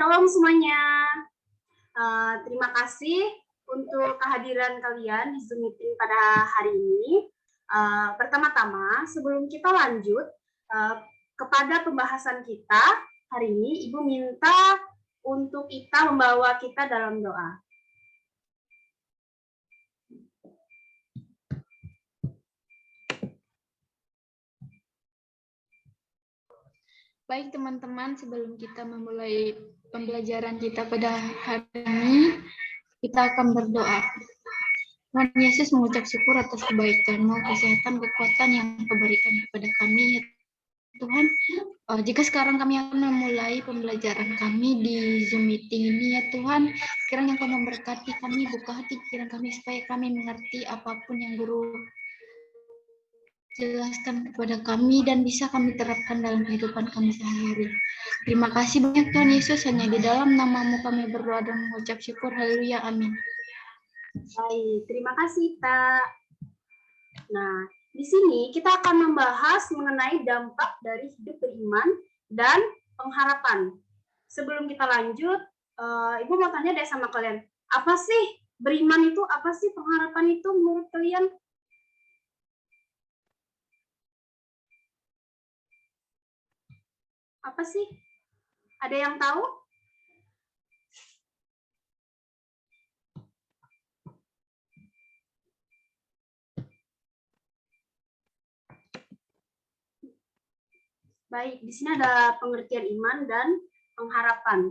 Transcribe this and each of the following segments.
Shalom semuanya. Terima kasih untuk kehadiran kalian di Zoom meeting pada hari ini. Pertama-tama, sebelum kita lanjut kepada pembahasan kita hari ini, Ibu minta untuk kita membawa kita dalam doa. Baik teman-teman, sebelum kita memulai pembelajaran kita pada hari ini, kita akan berdoa. Tuhan Yesus mengucap syukur atas kebaikan-Mu, kesehatan, kekuatan yang Kau berikan kepada kami, ya Tuhan. Jika sekarang kami akan memulai pembelajaran kami di Zoom meeting ini, ya Tuhan, kiranya Kau memberkati kami, buka hati pikiran kami supaya kami mengerti apapun yang Guru jelaskan kepada kami dan bisa kami terapkan dalam kehidupan kami sehari-hari. Terima kasih banyak Tuhan Yesus, hanya di dalam nama-Mu kami berdoa dan mengucap syukur. Haleluya, amin. Baik, terima kasih, Tak. Nah, di sini kita akan membahas mengenai dampak dari hidup beriman dan pengharapan. Sebelum kita lanjut, Ibu mau tanya deh sama kalian, apa sih beriman itu, apa sih pengharapan itu menurut kalian? Apa sih? Ada yang tahu? Baik, di sini ada pengertian iman dan pengharapan.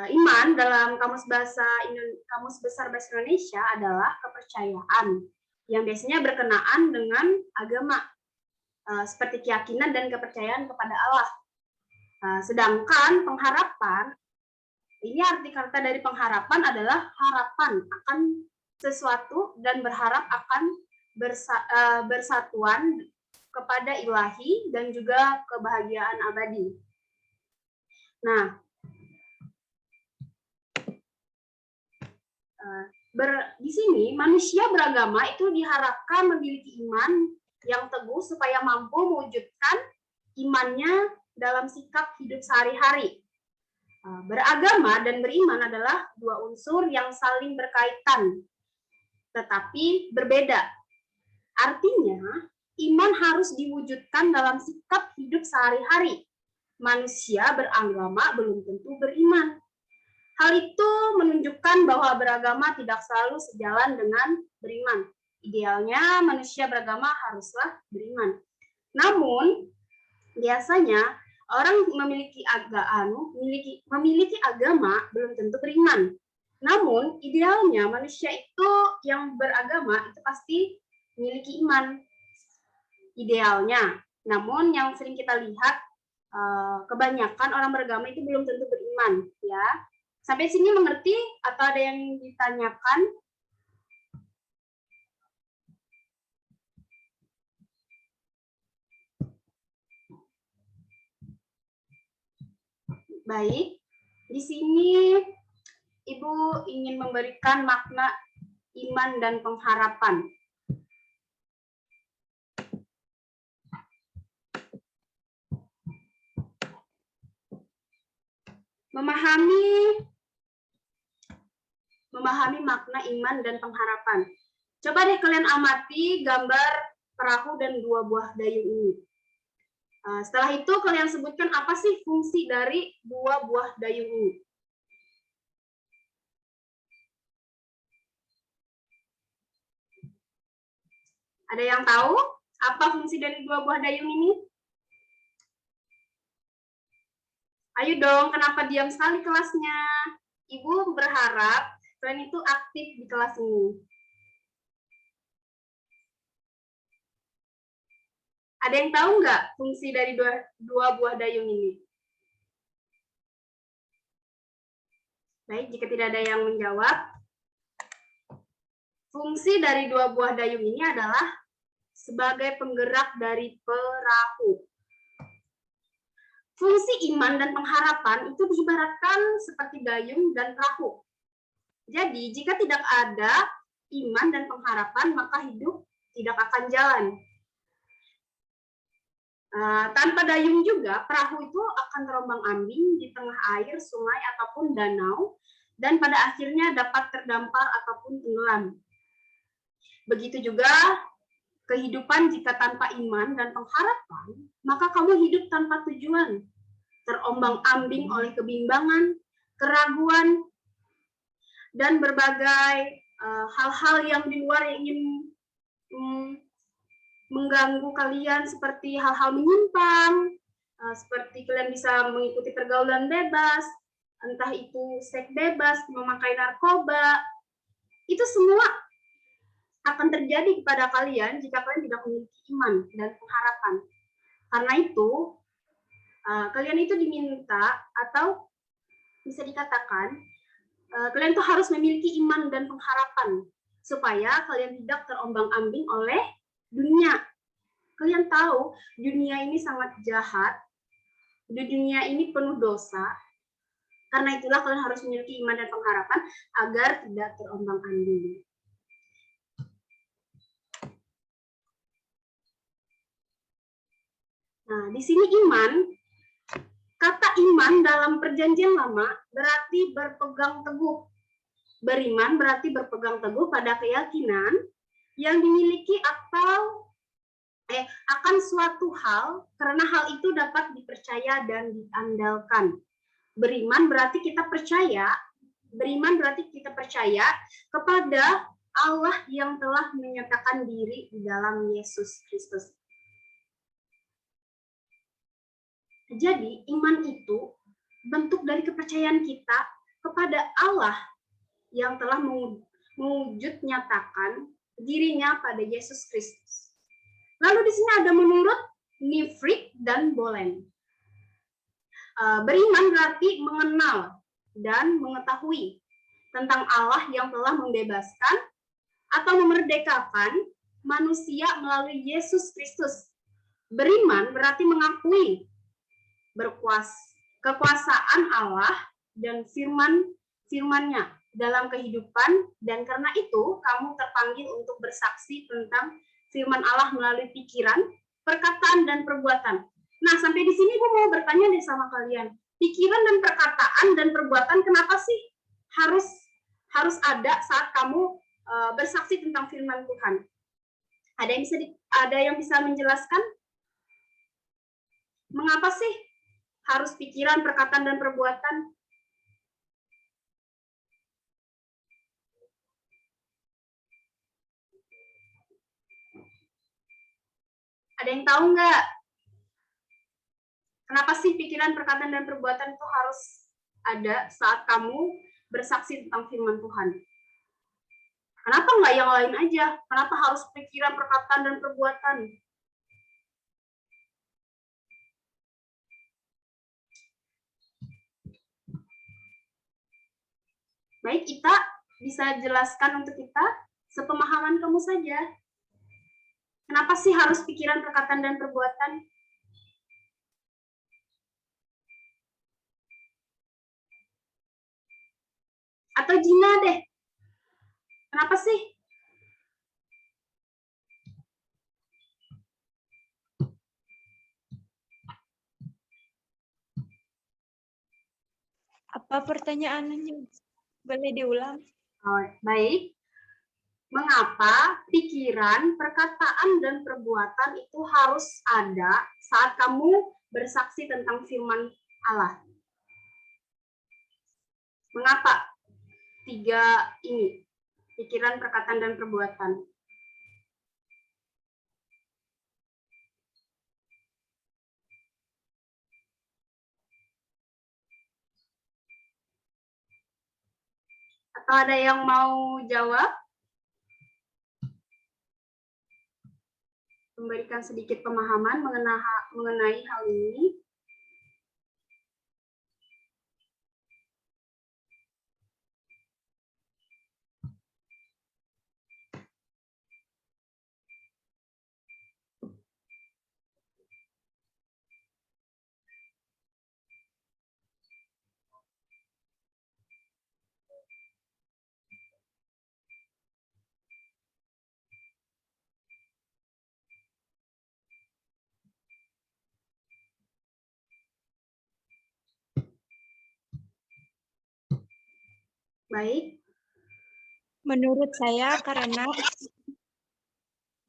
Iman dalam Kamus Besar Bahasa Indonesia adalah kepercayaan yang biasanya berkenaan dengan agama, seperti keyakinan dan kepercayaan kepada Allah. Sedangkan pengharapan, ini arti kata dari pengharapan adalah harapan akan sesuatu dan berharap akan bersatuan kepada ilahi dan juga kebahagiaan abadi. Nah, di sini manusia beragama itu diharapkan memiliki iman yang teguh supaya mampu mewujudkan imannya dalam sikap hidup sehari-hari. Beragama dan beriman adalah dua unsur yang saling berkaitan, tetapi berbeda. Artinya, iman harus diwujudkan dalam sikap hidup sehari-hari. Manusia beragama belum tentu beriman. Hal itu menunjukkan bahwa beragama tidak selalu sejalan dengan beriman. Idealnya manusia beragama haruslah beriman. Namun, biasanya orang memiliki agama belum tentu beriman. Namun, idealnya manusia itu yang beragama itu pasti memiliki iman. Idealnya. Namun yang sering kita lihat, kebanyakan orang beragama itu belum tentu beriman, ya. Sampai sini mengerti atau ada yang ditanyakan? Baik, di sini Ibu ingin memberikan makna iman dan pengharapan. Memahami makna iman dan pengharapan. Coba deh kalian amati gambar perahu dan dua buah dayung ini. Setelah itu kalian sebutkan apa sih fungsi dari dua buah dayung ini. Ada yang tahu apa fungsi dari dua buah dayung ini? Ayo dong, kenapa diam sekali kelasnya? Ibu berharap kalian itu aktif di kelas ini. Ada yang tahu nggak fungsi dari dua buah dayung ini? Baik, jika tidak ada yang menjawab, fungsi dari dua buah dayung ini adalah sebagai penggerak dari perahu. Fungsi iman dan pengharapan itu diibaratkan seperti dayung dan perahu. Jadi, jika tidak ada iman dan pengharapan, maka hidup tidak akan jalan. Tanpa dayung juga, perahu itu akan terombang-ambing di tengah air, sungai, ataupun danau, dan pada akhirnya dapat terdampar ataupun tenggelam. Begitu juga kehidupan jika tanpa iman dan pengharapan, maka kamu hidup tanpa tujuan, terombang-ambing oleh kebimbangan, keraguan, dan berbagai hal-hal yang di luar yang ingin mengganggu kalian, seperti hal-hal menyimpang, seperti kalian bisa mengikuti pergaulan bebas, entah itu seks bebas, memakai narkoba. Itu semua akan terjadi kepada kalian jika kalian tidak memiliki iman dan pengharapan. Karena itu, kalian itu diminta, atau bisa dikatakan, kalian itu harus memiliki iman dan pengharapan, supaya kalian tidak terombang-ambing oleh dunia. Kalian tahu dunia ini sangat jahat, dunia ini penuh dosa. Karena itulah kalian harus memiliki iman dan pengharapan agar tidak terombang-ambing. Nah, di sini iman, kata iman dalam perjanjian lama berarti berpegang teguh. Beriman berarti berpegang teguh pada keyakinan yang dimiliki atau akan suatu hal, karena hal itu dapat dipercaya dan diandalkan. Beriman berarti kita percaya kepada Allah yang telah menyatakan diri di dalam Yesus Kristus. Jadi, iman itu bentuk dari kepercayaan kita kepada Allah yang telah mewujud nyatakan dirinya pada Yesus Kristus. Lalu di sini ada menurut Nifrit dan Bolen. Beriman berarti mengenal dan mengetahui tentang Allah yang telah membebaskan atau memerdekakan manusia melalui Yesus Kristus. Beriman berarti mengakui kekuasaan Allah dan firman-Nya dalam kehidupan, dan karena itu kamu terpanggil untuk bersaksi tentang firman Allah melalui pikiran, perkataan, dan perbuatan. Nah, sampai di sini gue mau bertanya nih sama kalian. Pikiran dan perkataan dan perbuatan kenapa sih harus ada saat kamu bersaksi tentang firman Tuhan? Ada yang bisa menjelaskan? Mengapa sih harus pikiran, perkataan, dan perbuatan? Ada yang tahu nggak? Kenapa sih pikiran, perkataan, dan perbuatan itu harus ada saat kamu bersaksi tentang firman Tuhan? Kenapa nggak yang lain aja? Kenapa harus pikiran, perkataan, dan perbuatan? Baik, Ita bisa jelaskan untuk kita sepemahaman kamu saja. Kenapa sih harus pikiran, perkataan, dan perbuatan? Atau Gina deh. Kenapa sih? Apa pertanyaannya? Boleh diulang? Oh, baik. Mengapa pikiran, perkataan, dan perbuatan itu harus ada saat kamu bersaksi tentang firman Allah? Mengapa? 3 ini, pikiran, perkataan, dan perbuatan. Atau ada yang mau jawab? Memberikan sedikit pemahaman mengenai hal ini. Baik, Menurut saya karena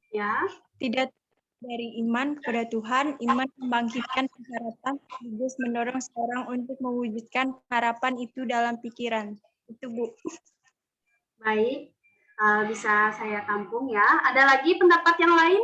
ya. tidak dari iman kepada Tuhan, iman membangkitkan pengharapan, sekaligus mendorong seorang untuk mewujudkan harapan itu dalam pikiran. Itu, Bu. Baik, bisa saya tampung ya. Ada lagi pendapat yang lain?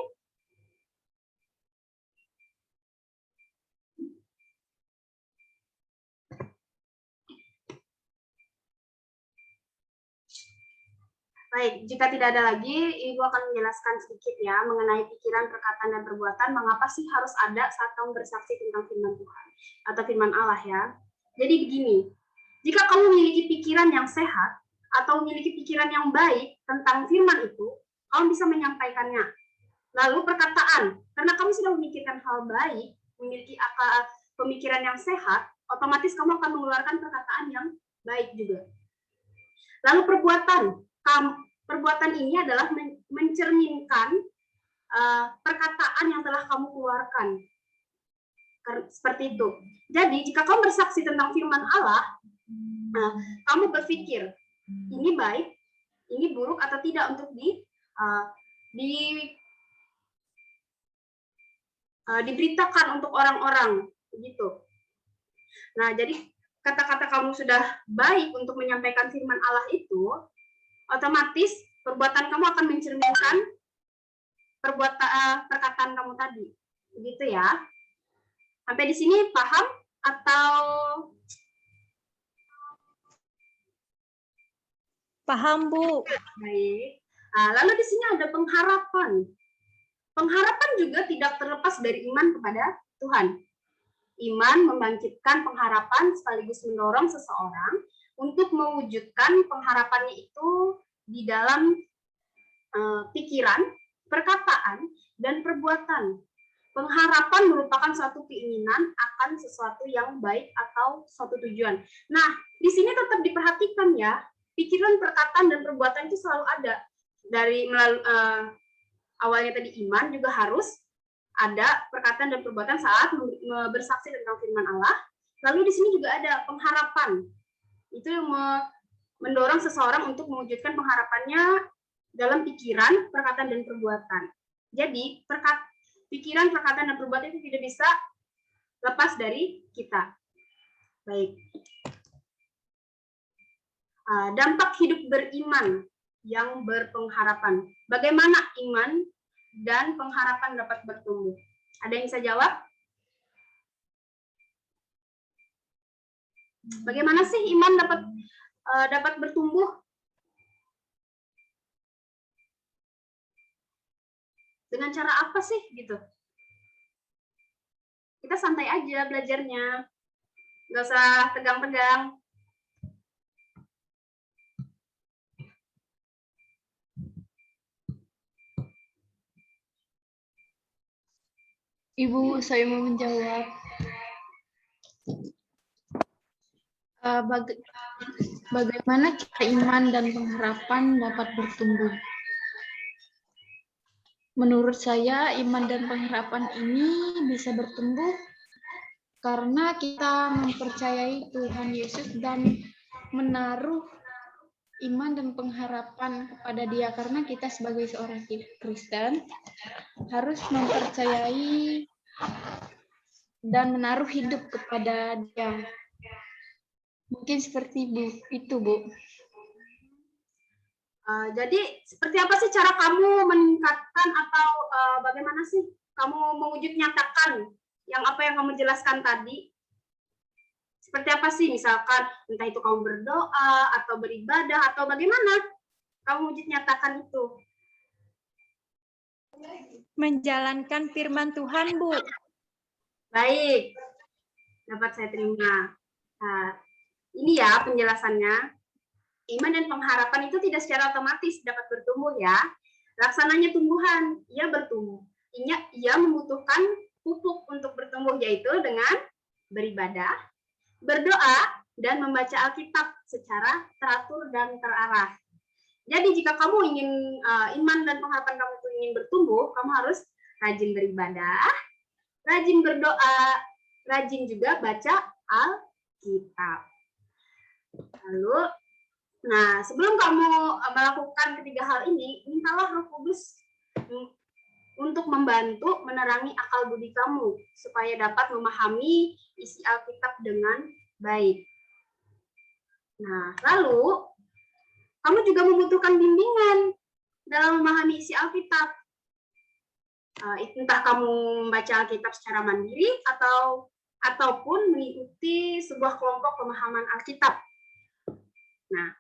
Baik, jika tidak ada lagi, Ibu akan menjelaskan sedikit ya mengenai pikiran, perkataan, dan perbuatan. Mengapa sih harus ada saat kamu bersaksi tentang firman Tuhan atau firman Allah ya? Jadi begini, jika kamu memiliki pikiran yang sehat atau memiliki pikiran yang baik tentang firman itu, kamu bisa menyampaikannya. Lalu perkataan, karena kamu sudah memikirkan hal baik, memiliki akal pemikiran yang sehat, otomatis kamu akan mengeluarkan perkataan yang baik juga. Lalu perbuatan ini adalah mencerminkan perkataan yang telah kamu keluarkan. Seperti itu. Jadi jika kamu bersaksi tentang firman Allah, kamu berpikir ini baik, ini buruk atau tidak untuk diberitakan untuk orang-orang, begitu. Nah, jadi kata-kata kamu sudah baik untuk menyampaikan firman Allah itu, otomatis perbuatan kamu akan mencerminkan perkataan kamu tadi, begitu ya. Sampai di sini paham atau? Paham, Bu. Baik. Lalu di sini ada pengharapan. Pengharapan juga tidak terlepas dari iman kepada Tuhan. Iman membangkitkan pengharapan sekaligus mendorong seseorang untuk mewujudkan pengharapannya itu di dalam pikiran, perkataan, dan perbuatan. Pengharapan merupakan suatu keinginan akan sesuatu yang baik atau suatu tujuan. Nah, di sini tetap diperhatikan ya, pikiran, perkataan, dan perbuatan itu selalu ada. Dari awalnya tadi iman juga harus ada perkataan dan perbuatan saat bersaksi tentang firman Allah. Lalu di sini juga ada pengharapan. Itu yang mendorong seseorang untuk mewujudkan pengharapannya dalam pikiran, perkataan, dan perbuatan. Jadi, pikiran, perkataan, dan perbuatan itu tidak bisa lepas dari kita. Baik. Dampak hidup beriman yang berpengharapan. Bagaimana iman dan pengharapan dapat bertumbuh? Ada yang bisa jawab? Bagaimana sih iman dapat bertumbuh? Dengan cara apa sih gitu? Kita santai aja belajarnya, nggak usah tegang-tegang. Ibu, saya mau menjawab. Bagaimana cara iman dan pengharapan dapat bertumbuh? Menurut saya, iman dan pengharapan ini bisa bertumbuh karena kita mempercayai Tuhan Yesus dan menaruh iman dan pengharapan kepada Dia, karena kita sebagai seorang Kristen harus mempercayai dan menaruh hidup kepada Dia. Mungkin seperti itu, Bu. Jadi seperti apa sih cara kamu meningkatkan atau bagaimana sih kamu mewujud nyatakan yang apa yang kamu jelaskan tadi? Seperti apa sih, misalkan entah itu kamu berdoa atau beribadah atau bagaimana kamu wujud nyatakan itu? Menjalankan firman Tuhan, Bu. Baik, dapat saya terima. Nah, ini ya penjelasannya. Iman dan pengharapan itu tidak secara otomatis dapat bertumbuh ya. Laksananya tumbuhan, ia bertumbuh. Ia membutuhkan pupuk untuk bertumbuh, yaitu dengan beribadah, berdoa, dan membaca Alkitab secara teratur dan terarah. Jadi jika kamu ingin iman dan pengharapan kamu itu ingin bertumbuh, kamu harus rajin beribadah, rajin berdoa, rajin juga baca Alkitab. Lalu Nah, sebelum kamu melakukan ketiga hal ini, mintalah Roh Kudus untuk membantu menerangi akal budi kamu supaya dapat memahami isi Alkitab dengan baik. Nah, lalu kamu juga membutuhkan bimbingan dalam memahami isi Alkitab. Entah kamu membaca Alkitab secara mandiri ataupun mengikuti sebuah kelompok pemahaman Alkitab. Nah,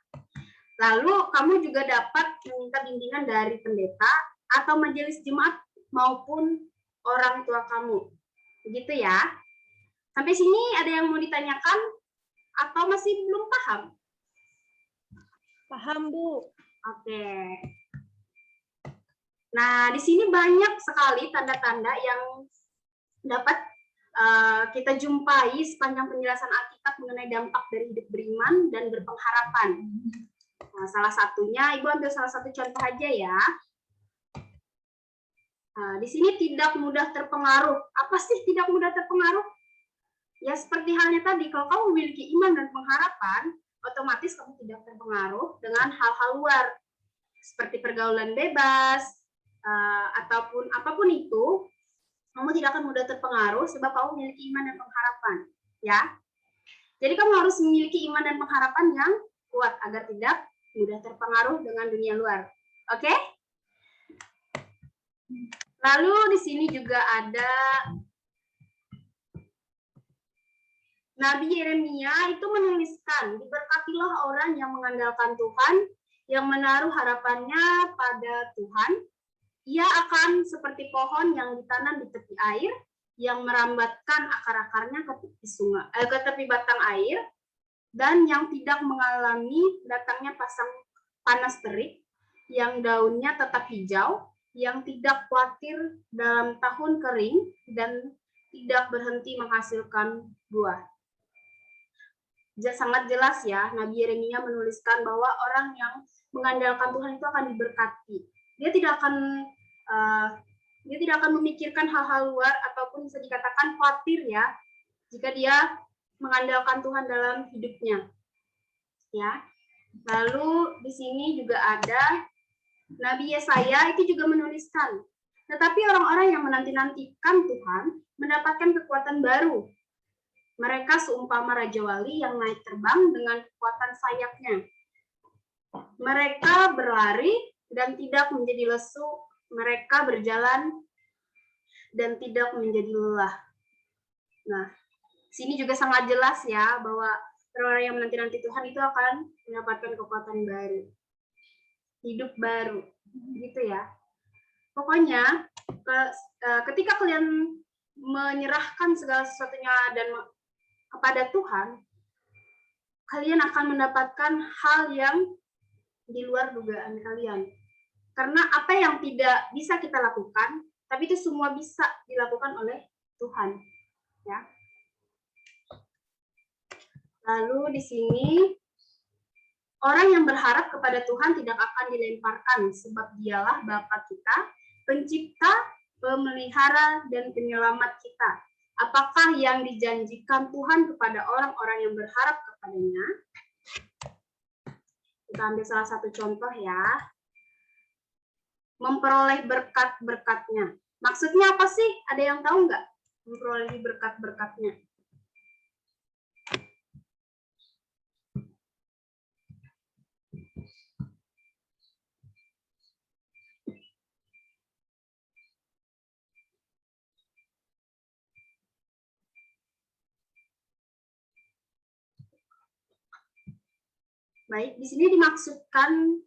lalu kamu juga dapat meminta bimbingan dari pendeta atau majelis jemaat maupun orang tua kamu. Begitu ya. Sampai sini ada yang mau ditanyakan atau masih belum paham? Paham, Bu. Oke. Nah, di sini banyak sekali tanda-tanda yang dapat kita jumpai sepanjang penjelasan Alkitab mengenai dampak dari hidup beriman dan berpengharapan. Nah, salah satunya, Ibu ambil salah satu contoh aja ya. Di sini tidak mudah terpengaruh. Apa sih tidak mudah terpengaruh? Ya, seperti halnya tadi, kalau kamu memiliki iman dan pengharapan, otomatis kamu tidak terpengaruh dengan hal-hal luar, seperti pergaulan bebas, ataupun apapun itu, kamu tidak akan mudah terpengaruh sebab kamu memiliki iman dan pengharapan. Ya, jadi kamu harus memiliki iman dan pengharapan yang kuat agar tidak mudah terpengaruh dengan dunia luar. Oke? Lalu di sini juga ada Nabi Yeremia itu menuliskan, diberkatilah orang yang mengandalkan Tuhan, yang menaruh harapannya pada Tuhan. Ia akan seperti pohon yang ditanam di tepi air, yang merambatkan akar-akarnya ke tepi batang air, dan yang tidak mengalami datangnya panas terik, yang daunnya tetap hijau, yang tidak khawatir dalam tahun kering, dan tidak berhenti menghasilkan buah. Sangat jelas ya, Nabi Yeremia menuliskan bahwa orang yang mengandalkan Tuhan itu akan diberkati. Dia tidak akan memikirkan hal-hal luar ataupun bisa dikatakan khawatir ya, jika dia mengandalkan Tuhan dalam hidupnya. Ya. Lalu di sini juga ada Nabi Yesaya itu juga menuliskan, tetapi orang-orang yang menanti-nantikan Tuhan mendapatkan kekuatan baru. Mereka seumpama Raja Wali yang naik terbang dengan kekuatan sayapnya. Mereka berlari dan tidak menjadi lesu. Mereka berjalan dan tidak menjadi lelah. Nah, sini juga sangat jelas ya bahwa orang-orang yang menanti-nanti Tuhan itu akan mendapatkan kekuatan baru, hidup baru, gitu ya. Pokoknya ketika kalian menyerahkan segala sesuatunya dan kepada Tuhan, kalian akan mendapatkan hal yang di luar dugaan kalian. Karena apa yang tidak bisa kita lakukan, tapi itu semua bisa dilakukan oleh Tuhan. Ya. Lalu di sini, orang yang berharap kepada Tuhan tidak akan dilemparkan, sebab dialah Bapa kita, pencipta, pemelihara, dan penyelamat kita. Apakah yang dijanjikan Tuhan kepada orang-orang yang berharap kepadanya? Kita ambil salah satu contoh ya. Memperoleh berkat-berkatnya. Maksudnya apa sih? Ada yang tahu nggak? Memperoleh berkat-berkatnya. Baik, di sini dimaksudkan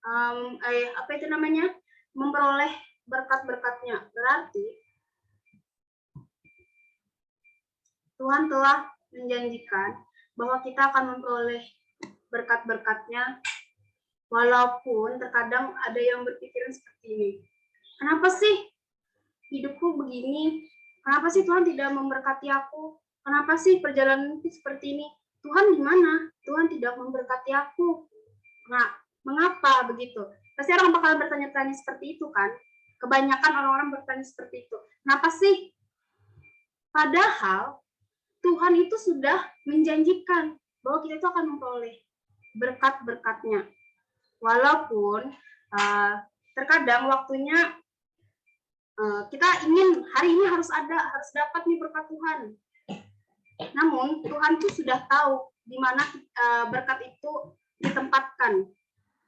apa itu namanya? Memperoleh berkat-berkatnya. Berarti Tuhan telah menjanjikan bahwa kita akan memperoleh berkat-berkatnya, walaupun terkadang ada yang berpikiran seperti ini. Kenapa sih hidupku begini? Kenapa sih Tuhan tidak memberkati aku? Kenapa sih perjalananku seperti ini? Tuhan di mana? Tuhan tidak memberkati aku. Nah, mengapa begitu? Pasti orang bakal bertanya-tanya seperti itu kan? Kebanyakan orang-orang bertanya seperti itu. Kenapa sih? Padahal Tuhan itu sudah menjanjikan bahwa kita itu akan memperoleh berkat-berkatnya. Walaupun terkadang waktunya kita ingin hari ini harus dapat nih berkat Tuhan. Namun Tuhan tuh sudah tahu di mana berkat itu ditempatkan,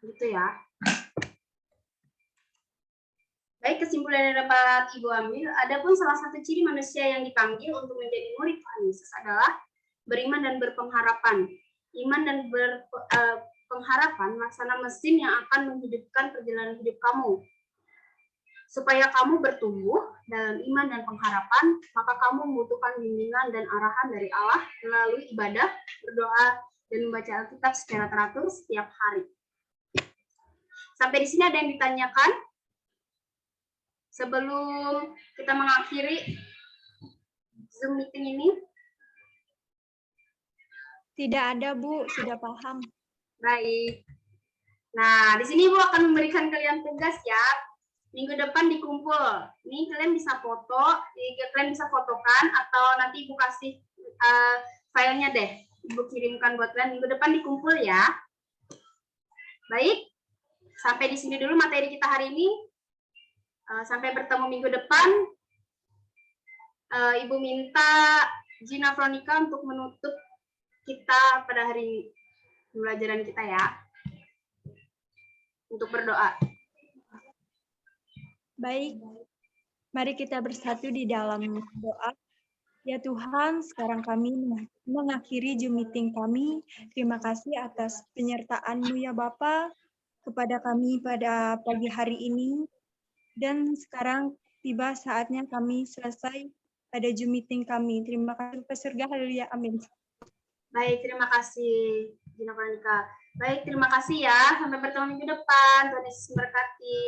gitu ya. Baik, kesimpulan yang dapat Ibu ambil, adapun salah satu ciri manusia yang dipanggil untuk menjadi murid Tuhan Yesus adalah beriman dan berpengharapan. Iman dan berpengharapan laksana mesin yang akan menghidupkan perjalanan hidup kamu. Supaya kamu bertumbuh dalam iman dan pengharapan, maka kamu membutuhkan bimbingan dan arahan dari Allah melalui ibadah, berdoa, dan membaca Alkitab secara teratur setiap hari. Sampai di sini ada yang ditanyakan? Sebelum kita mengakhiri Zoom meeting ini? Tidak ada, Bu. Sudah paham. Baik. Nah, di sini Ibu akan memberikan kalian tugas ya. Minggu depan dikumpul. Ini kalian bisa foto, kalian bisa fotokan atau nanti Ibu kasih filenya deh. Ibu kirimkan buat kalian. Minggu depan dikumpul ya. Baik. Sampai di sini dulu materi kita hari ini. Sampai bertemu minggu depan. Ibu minta Gina Veronica untuk menutup kita pada hari ini. Pembelajaran kita ya. Untuk berdoa. Baik, mari kita bersatu di dalam doa. Ya Tuhan, sekarang kami mengakhiri Zoom meeting kami. Terima kasih atas penyertaan-Mu ya Bapa kepada kami pada pagi hari ini. Dan sekarang tiba saatnya kami selesai pada Zoom meeting kami. Terima kasih Bapak Surga, haleluya, amin. Baik, terima kasih Gina Veronica. Baik, terima kasih ya. Sampai bertemu minggu depan. Tuhan Yesus memberkati.